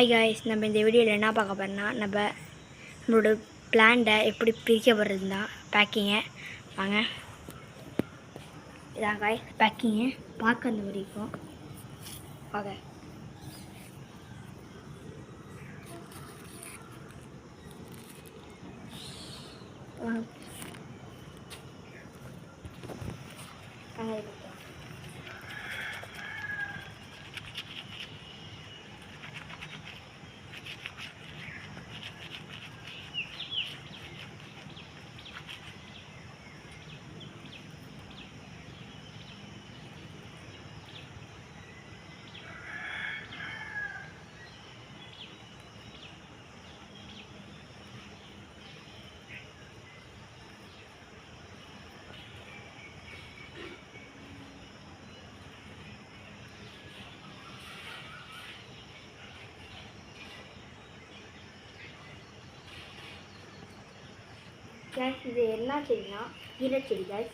Hi guys, நம்ம இந்த வீடியோவில் என்ன பார்க்க போகிறோம்னா நம்மளோட பிளான்ட்டை எப்படி பிரிக்கப்படுறது தான் பேக்கிங்கை வாங்க. இதான் காய்ஸ் பேக்கிங்கு பார்க்க அந்த மாதிரி இருக்கும். வாங்க கேஸ். இது என்ன செடினா கீரைச்செடி கேஸ்.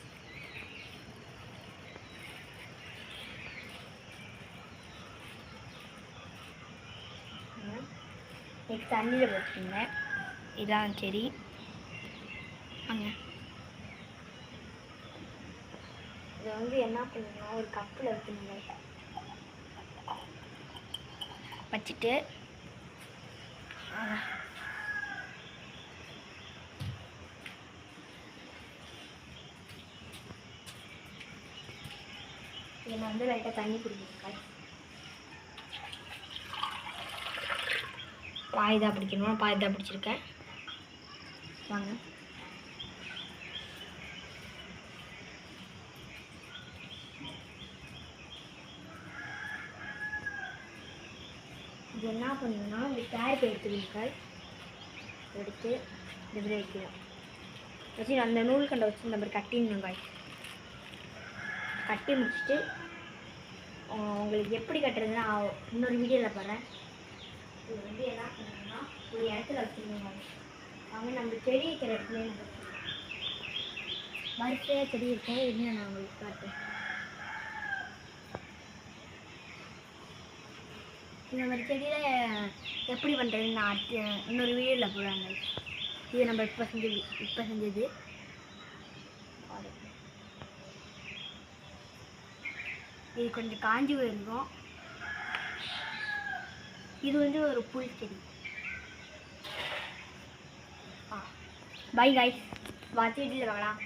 நெக்ஸ்ட் தண்ணியில் போட்டுருங்க. இதான் செடி. வாங்க, இதை என்ன பண்ணணும்னா ஒரு கப்பில் வைக்கணுங்க. வச்சுட்டு இதில் லைட்டாக தண்ணி குடிக்கணும். பாய்தான் பிடிக்கணும், பாய்தான் பிடிச்சிருக்கேன். வாங்க, இது என்ன பண்ணணும்னா இந்த கேரட் எடுத்துக்கணும். எடுத்து இப்படி வைக்கணும். வச்சு அந்த நூல் கண்டை வச்சு இந்த மாதிரி கட்டிடணும் காய். கட்டி முடிச்சுட்டு உங்களுக்கு எப்படி கட்டுறதுன்னா இன்னொரு வீடியோவில் பாருறேன். இது என்ன பண்ணணும்னா ஒரு இடத்துல வச்சுருங்க. அவங்க நம்ம செடி வைக்கிற இடத்துல வரிசையாக செடி இருக்கேன். என்ன நான் உங்களுக்கு காட்டுறேன். இந்த மாதிரி செடியில் எப்படி பண்ணுறதுன்னு நான் இன்னொரு வீடியோவில் போடுறாங்க. இது நம்ம இப்போ செஞ்சது. இது கொஞ்சம் காஞ்சி போயிருக்கும். இது ஒரு புல் செடி. பை காய்ஸ், செடியில் பார்க்கலாம்.